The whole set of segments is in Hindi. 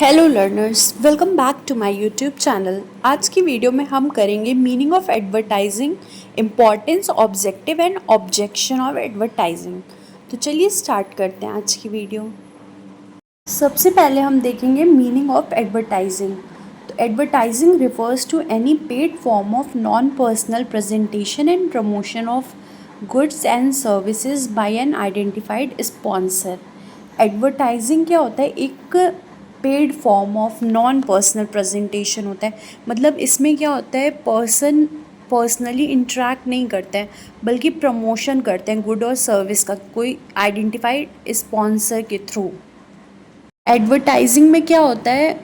Hello learners, welcome back to my YouTube channel. आज की वीडियो में हम करेंगे meaning of advertising, importance, objective and objection of advertising. तो चलिए स्टार्ट करते हैं आज की वीडियो। सबसे पहले हम देखेंगे मीनिंग ऑफ एडवर्टाइजिंग। तो advertising refers to any paid form of non personal presentation and promotion of goods and services by an identified sponsor. Advertising क्या होता है? एक paid form of non personal presentation होता है। मतलब इसमें क्या होता है, पर्सनली इंटरेक्ट नहीं करते हैं बल्कि प्रमोशन करते हैं गुड और सर्विस का कोई आइडेंटिफाइड स्पॉन्सर के थ्रू। एडवर्टाइजिंग में क्या होता है,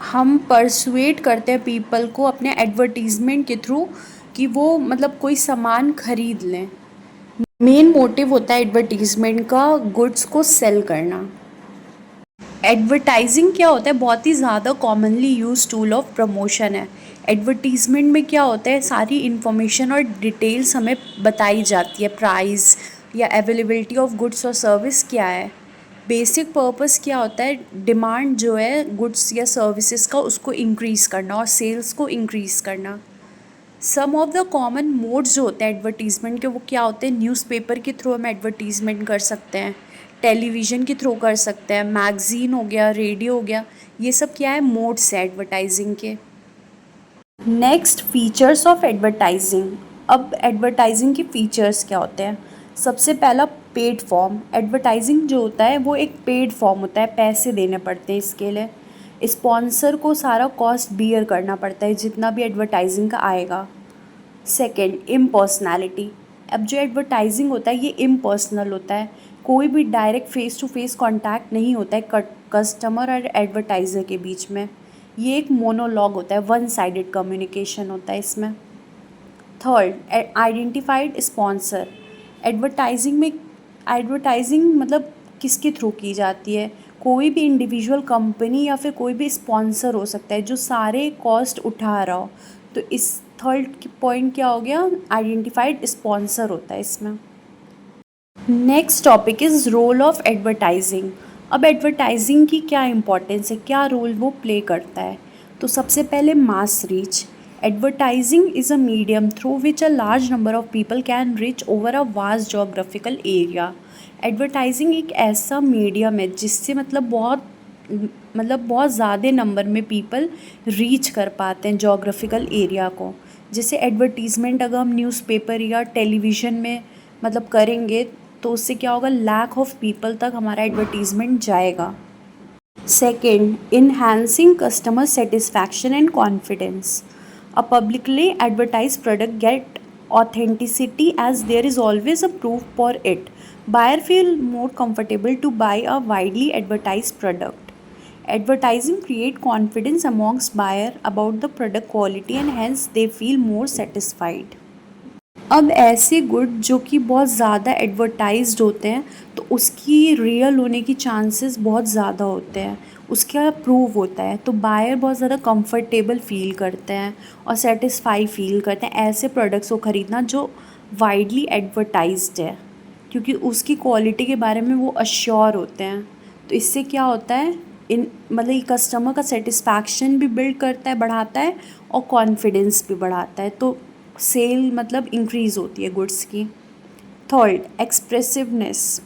हम परसुएट करते हैं पीपल को अपने एडवर्टीज़मेंट के थ्रू कि वो मतलब कोई सामान खरीद लें। मेन मोटिव होता है एडवर्टीज़मेंट का गुड्स को सेल करना। एडवर्टाइजिंग क्या होता है, बहुत ही ज़्यादा commonly use tool of promotion है। एडवर्टीज़मेंट में क्या होता है, सारी इन्फॉर्मेशन और डिटेल्स हमें बताई जाती है। प्राइस या अवेलेबिलिटी ऑफ गुड्स और सर्विस क्या है। बेसिक पर्पस क्या होता है, डिमांड जो है गुड्स या सर्विसेज का उसको इंक्रीज़ करना और सेल्स को इंक्रीज़ करना। सम ऑफ द कॉमन मोड्स जो होते हैं एडवर्टीज़मेंट के वो क्या होते हैं, न्यूज़पेपर के थ्रू हम एडवर्टीज़मेंट कर सकते हैं, टेलीविज़न के थ्रू कर सकते हैं, मैगज़ीन हो गया, रेडियो हो गया। ये सब क्या है, मोड्स है एडवर्टाइजिंग के। Next, features of advertising. अब एडवर्टाइजिंग के फीचर्स क्या होते हैं? सबसे पहला, पेड फॉर्म। एडवर्टाइजिंग जो होता है वो एक पेड फॉर्म होता है, पैसे देने पड़ते हैं इसके लिए। स्पॉन्सर को सारा कॉस्ट बियर करना पड़ता है जितना भी एडवर्टाइजिंग का आएगा। Second, impersonality. अब जो एडवर्टाइजिंग होता है ये इम्पर्सनल होता है, कोई भी direct face to face contact नहीं होता है कस्टमर और एडवर्टाइज़र के बीच में। ये एक मोनोलॉग होता है, वन साइडेड कम्युनिकेशन होता है इसमें। Third, identified sponsor. एडवर्टाइजिंग मतलब किसके थ्रू की जाती है? कोई भी इंडिविजुअल कंपनी या फिर कोई भी स्पॉन्सर हो सकता है जो सारे कॉस्ट उठा रहा हो। तो इस थर्ड पॉइंट क्या हो गया, आइडेंटिफाइड स्पॉन्सर होता है इसमें। Next topic is role of advertising. अब एडवर्टाइजिंग की क्या इंपॉर्टेंस है, क्या रोल वो प्ले करता है? तो सबसे पहले, mass reach. Advertising is a medium through which a large number of people can reach over a vast geographical area. Advertising एक ऐसा मीडियम है जिससे बहुत ज़्यादा नंबर में पीपल रीच कर पाते हैं जोग्राफिकल एरिया को। जैसे एडवर्टीज़मेंट अगर हम न्यूज़पेपर या टेलीविज़न में मतलब करेंगे तो उससे क्या होगा, लैक ऑफ पीपल तक हमारा एडवर्टीज़मेंट जाएगा। Second, enhancing customer satisfaction and confidence. A publicly advertise product get authenticity as there is always a proof for it. Buyer feel more comfortable to buy a widely advertised product. Advertising create confidence amongst buyer about the product quality and hence they feel more satisfied. अब ऐसे गुड जो कि बहुत ज़्यादा एडवर्टाइज्ड होते हैं तो उसकी रियल होने की चांसेस बहुत ज़्यादा होते हैं, उसका प्रूव होता है तो बायर बहुत ज़्यादा कंफर्टेबल फील करते हैं और सेटिस्फाई फील करते हैं ऐसे प्रोडक्ट्स को ख़रीदना जो वाइडली एडवर्टाइज्ड है, क्योंकि उसकी क्वालिटी के बारे में वो अश्योर होते हैं। तो इससे क्या होता है, इन मतलब ये कस्टमर का सेटिस्फैक्शन भी बिल्ड करता है, बढ़ाता है और कॉन्फिडेंस भी बढ़ाता है, तो सेल मतलब इंक्रीज़ होती है गुड्स की। थर्ड, एक्सप्रेसिवनेस।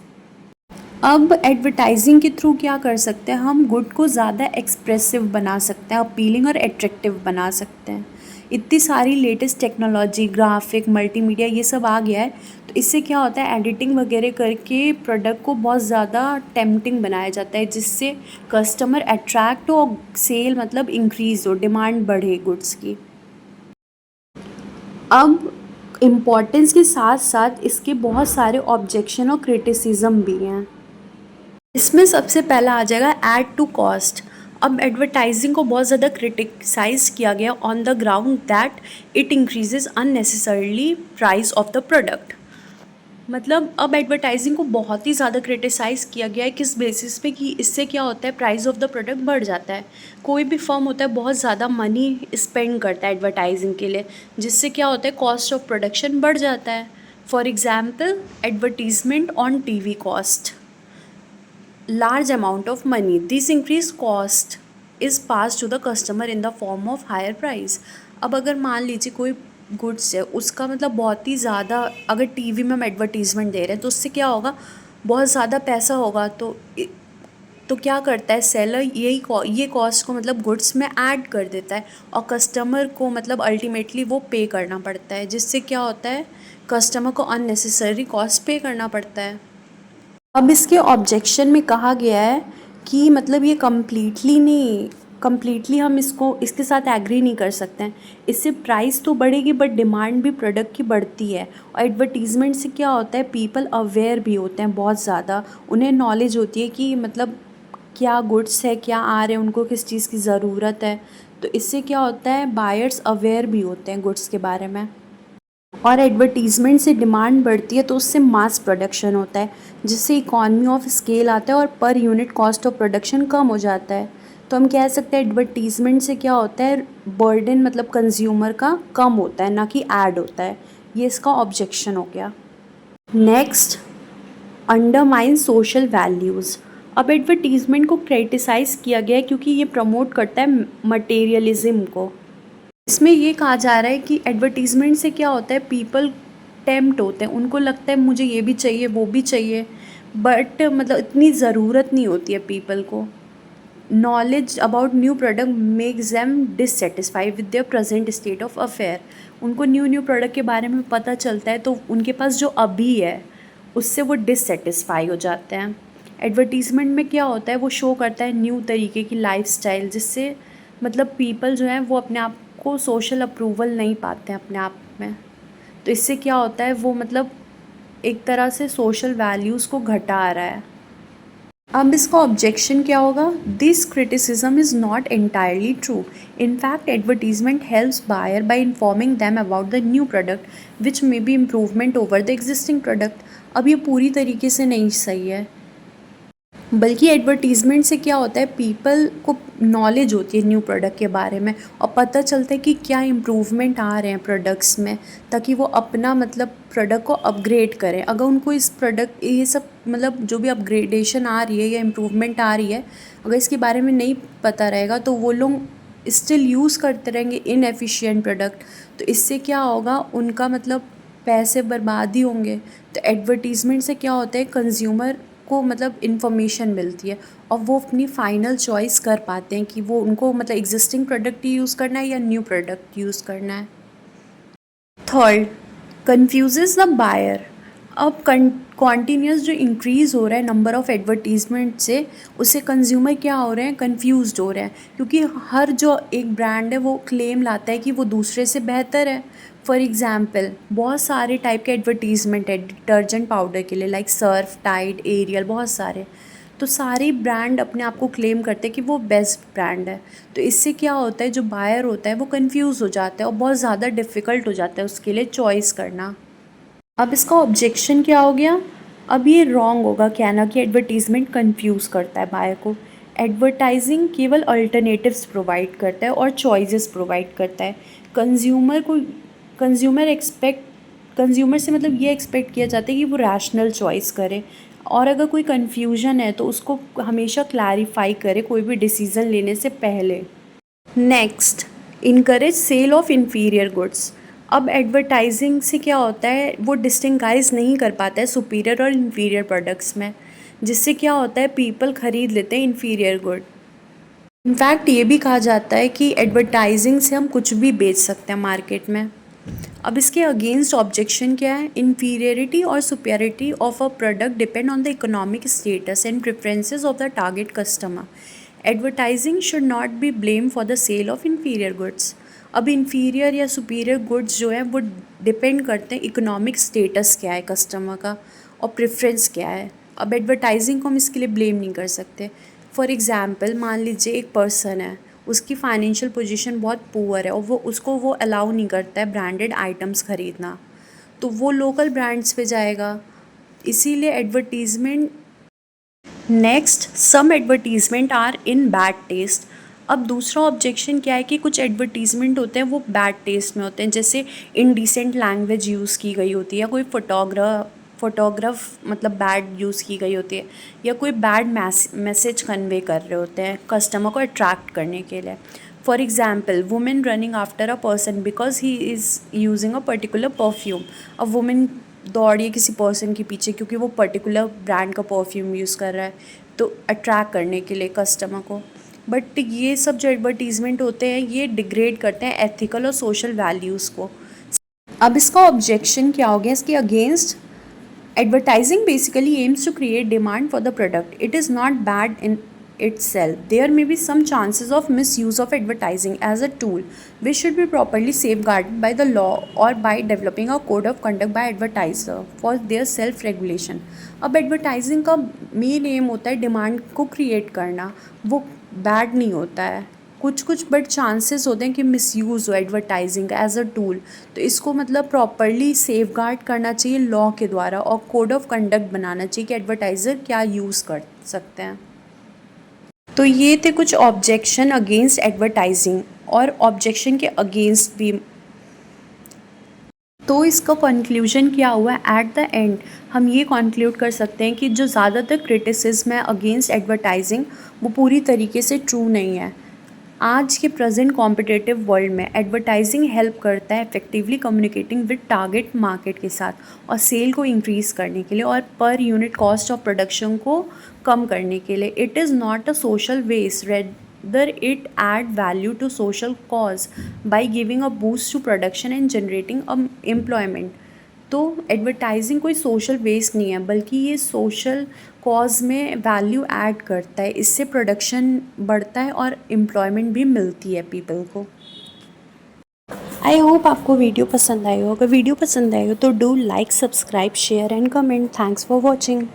अब एडवर्टाइजिंग के थ्रू क्या कर सकते हैं, हम गुड को ज़्यादा एक्सप्रेसिव बना सकते हैं, अपीलिंग और एट्रैक्टिव बना सकते हैं। इतनी सारी लेटेस्ट टेक्नोलॉजी, ग्राफिक, मल्टीमीडिया ये सब आ गया है, तो इससे क्या होता है, एडिटिंग वगैरह करके प्रोडक्ट को बहुत ज़्यादा टेम्पटिंग बनाया जाता है जिससे कस्टमर अट्रैक्ट हो और सेल मतलब इंक्रीज़ हो, डिमांड बढ़े गुड्स की। अब इम्पॉर्टेंस के साथ साथ इसके बहुत सारे ऑब्जेक्शन और क्रिटिसिज्म भी हैं। इसमें सबसे पहला आ जाएगा ऐड टू कॉस्ट। अब एडवर्टाइजिंग को बहुत ज़्यादा क्रिटिसाइज किया गया on the ground that it increases unnecessarily price of the product. मतलब अब एडवर्टाइजिंग को बहुत ही ज़्यादा क्रिटिसाइज़ किया गया है किस बेसिस पे कि इससे क्या होता है, प्राइस ऑफ द प्रोडक्ट बढ़ जाता है। कोई भी फर्म होता है बहुत ज़्यादा मनी स्पेंड करता है एडवर्टाइजिंग के लिए, जिससे क्या होता है, कॉस्ट ऑफ प्रोडक्शन बढ़ जाता है। For example, advertisement on TV cost large amount of money, this increase cost is pass to the customer in the form of higher price. अब अगर मान लीजिए कोई गुड्स है, उसका मतलब बहुत ही ज़्यादा, अगर टीवी में हम एडवर्टीज़मेंट दे रहे हैं तो उससे क्या होगा, बहुत ज़्यादा पैसा होगा, तो क्या करता है सेलर, ये कॉस्ट को मतलब गुड्स में ऐड कर देता है और कस्टमर को मतलब अल्टीमेटली वो पे करना पड़ता है, जिससे क्या होता है कस्टमर को अननेसेसरी कॉस्ट पे करना पड़ता है। अब इसके ऑब्जेक्शन में कहा गया है कि मतलब ये कम्प्लीटली हम इसके साथ एग्री नहीं कर सकते हैं। इससे प्राइस तो बढ़ेगी बट डिमांड भी प्रोडक्ट की बढ़ती है। और एडवर्टीज़मेंट से क्या होता है, पीपल अवेयर भी होते हैं बहुत ज़्यादा, उन्हें नॉलेज होती है कि मतलब क्या गुड्स है, क्या आ रहे हैं, उनको किस चीज़ की ज़रूरत है। तो इससे क्या होता है, बायर्स अवेयर भी होते हैं गुड्स के बारे में। और एडवर्टीज़मेंट से डिमांड बढ़ती है तो उससे मास प्रोडक्शन होता है, जिससे इकॉनमी ऑफ स्केल आता है और per unit cost of production कम हो जाता है। तो हम कह सकते हैं एडवर्टीज़मेंट से क्या होता है, बर्डन मतलब कंज्यूमर का कम होता है, ना कि ऐड होता है। ये इसका ऑब्जेक्शन हो गया। Next, undermine social values. अब एडवर्टीज़मेंट को क्रिटिसाइज़ किया गया है क्योंकि ये प्रमोट करता है मटेरियलिज्म को। इसमें ये कहा जा रहा है कि एडवर्टीज़मेंट से क्या होता है, पीपल टेम्प्ट होते हैं, उनको लगता है मुझे ये भी चाहिए वो भी चाहिए, बट मतलब इतनी ज़रूरत नहीं होती है पीपल को। Knowledge about new product makes them dissatisfy with their present state of affair. उनको न्यू प्रोडक्ट के बारे में पता चलता है तो उनके पास जो अभी है उससे वो डिससेटिस्फाई हो जाते हैं। एडवर्टीज़मेंट में क्या होता है, वो शो करता है न्यू तरीके की लाइफस्टाइल, जिससे मतलब पीपल जो हैं वो अपने आप को सोशल अप्रूवल नहीं पाते हैं अपने आप में। तो इससे क्या होता है, वो मतलब एक तरह से सोशल वैल्यूज़ को घटा रहा है। अब इसका ऑब्जेक्शन क्या होगा, this criticism is not entirely true. In fact advertisement helps buyer by informing them about the new product which may be improvement over the existing product. अब ये पूरी तरीके से नहीं सही है, बल्कि एडवर्टीज़मेंट से क्या होता है, पीपल को नॉलेज होती है न्यू प्रोडक्ट के बारे में और पता चलता है कि क्या इम्प्रूवमेंट आ रहे हैं प्रोडक्ट्स में, ताकि वो अपना मतलब प्रोडक्ट को अपग्रेड करें। अगर उनको इस प्रोडक्ट ये सब मतलब जो भी अपग्रेडेशन आ रही है या इम्प्रूवमेंट आ रही है, अगर इसके बारे में नहीं पता रहेगा तो वो लोग स्टिल यूज़ करते रहेंगे इनएफिशिएंट प्रोडक्ट। तो इससे क्या होगा, उनका मतलब पैसे बर्बाद ही होंगे। तो एडवर्टीज़मेंट से क्या होता है, कंज्यूमर को मतलब इन्फॉर्मेशन मिलती है और वो अपनी फ़ाइनल चॉइस कर पाते हैं कि वो उनको मतलब एग्जिस्टिंग प्रोडक्ट ही यूज़ करना है या न्यू प्रोडक्ट यूज़ करना है। Third, confuse the buyer. अब कॉन्टीन्यूस जो इंक्रीज़ हो रहा है नंबर ऑफ़ एडवर्टीज़मेंट से, उससे कंज्यूमर क्या हो रहे हैं, कन्फ्यूज़ड हो रहे हैं, क्योंकि हर जो एक ब्रांड है वो क्लेम लाता है कि वो दूसरे से बेहतर है। फॉर एग्ज़ाम्पल बहुत सारे टाइप के एडवर्टीज़मेंट है डिटर्जेंट पाउडर के लिए, लाइक सर्फ, टाइड, एरियल, बहुत सारे। तो सारे ब्रांड अपने आप को क्लेम करते हैं कि वो बेस्ट ब्रांड है। तो इससे क्या होता है, जो बायर होता है वो कंफ्यूज हो जाता है और बहुत ज़्यादा डिफ़िकल्ट हो जाता है उसके लिए चॉइस करना। अब इसका ऑब्जेक्शन क्या हो गया, अब ये रॉन्ग होगा कहना कि एडवर्टीज़मेंट कंफ्यूज करता है बायर को। एडवर्टाइजिंग केवल अल्टरनेटिव्स प्रोवाइड करता है और चॉइसेस प्रोवाइड करता है। कंज्यूमर को कंज्यूमर से मतलब ये एक्सपेक्ट किया जाता है कि वो रैशनल चॉइस करे, और अगर कोई कन्फ्यूजन है तो उसको हमेशा क्लैरिफाई करे कोई भी डिसीज़न लेने से पहले। Next, encourage sale of inferior goods. अब एडवर्टाइजिंग से क्या होता है, वो डिस्टिंगाइज नहीं कर पाता है सुपीरियर और इन्फीरियर प्रोडक्ट्स में, जिससे क्या होता है पीपल ख़रीद लेते हैं इन्फीरियर गुड। इनफैक्ट ये भी कहा जाता है कि एडवर्टाइजिंग से हम कुछ भी बेच सकते हैं मार्केट में। अब इसके अगेंस्ट ऑब्जेक्शन क्या है, इन्फीरियरिटी और superiority of a product depend on the economic status and preferences of the target customer. Advertising should not be blame for the sale of inferior goods. अब इन्फीरियर या सुपीरियर गुड्स जो है वो डिपेंड करते हैं इकोनॉमिक स्टेटस क्या है कस्टमर का और प्रेफरेंस क्या है। अब एडवर्टाइजिंग को हम इसके लिए ब्लेम नहीं कर सकते। फॉर एग्ज़ाम्पल मान लीजिए एक पर्सन है, उसकी फाइनेंशियल पोजीशन बहुत पुअर है और वो अलाउ नहीं करता है ब्रांडेड आइटम्स ख़रीदना, तो वो लोकल ब्रांड्स पे जाएगा। इसीलिए advertisement. Next, some advertisement are in bad taste. अब दूसरा ऑब्जेक्शन क्या है कि कुछ एडवर्टीज़मेंट होते हैं वो बैड टेस्ट में होते हैं, जैसे इनडिसेंट लैंग्वेज यूज़ की गई होती है, कोई फोटोग्राफ मतलब बैड यूज़ की गई होती है, या कोई बैड मैसेज कन्वे कर रहे होते हैं कस्टमर को अट्रैक्ट करने के लिए। For example, women running after a person because he is using a particular perfume. अब वुमेन दौड़ रही है किसी पर्सन के पीछे क्योंकि वो पर्टिकुलर ब्रांड का परफ्यूम यूज़ कर रहा है, तो अट्रैक्ट करने के लिए कस्टमर को। बट ये सब जो एडवर्टीज़मेंट होते हैं ये डिग्रेड करते हैं एथिकल और सोशल वैल्यूज़ को। अब इसका ऑब्जेक्शन क्या हो गया इसके against? Advertising basically aims to create demand for the product. It is not bad in itself. There may be some chances of misuse of advertising as a tool, which should be properly safeguarded by the law or by developing a code of conduct by advertiser for their self-regulation. अब एडवर्टाइजिंग का मेन एम होता है डिमांड को क्रिएट करना, वो बैड नहीं होता है। कुछ बट चांसेस होते हैं कि मिसयूज़ हो एडवर्टाइजिंग एज अ टूल, तो इसको मतलब प्रॉपरली सेफगार्ड करना चाहिए लॉ के द्वारा और कोड ऑफ कंडक्ट बनाना चाहिए कि एडवर्टाइज़र क्या यूज़ कर सकते हैं। तो ये थे कुछ ऑब्जेक्शन अगेंस्ट एडवर्टाइजिंग, और ऑब्जेक्शन के अगेंस्ट भी। तो इसका कंक्लूजन क्या हुआ? एट द एंड हम ये कंक्लूड कर सकते हैं कि जो ज़्यादातर क्रिटिसिज्म है अगेंस्ट एडवर्टाइजिंग वो पूरी तरीके से ट्रू नहीं है। आज के प्रेजेंट कॉम्पिटिटिव वर्ल्ड में एडवर्टाइजिंग हेल्प करता है effectively communicating with target market के साथ और सेल को इंक्रीज़ करने के लिए और per unit cost of production को कम करने के लिए। It is not a social waste, rather it add value to social cause by giving a boost to production and generating a employment. तो एडवर्टाइजिंग कोई सोशल वेस्ट नहीं है, बल्कि ये सोशल कॉज में वैल्यू ऐड करता है, इससे प्रोडक्शन बढ़ता है और एम्प्लॉयमेंट भी मिलती है पीपल को। आई होप आपको वीडियो पसंद आई हो। अगर वीडियो पसंद आई हो तो do like, subscribe, share and comment. Thanks for watching.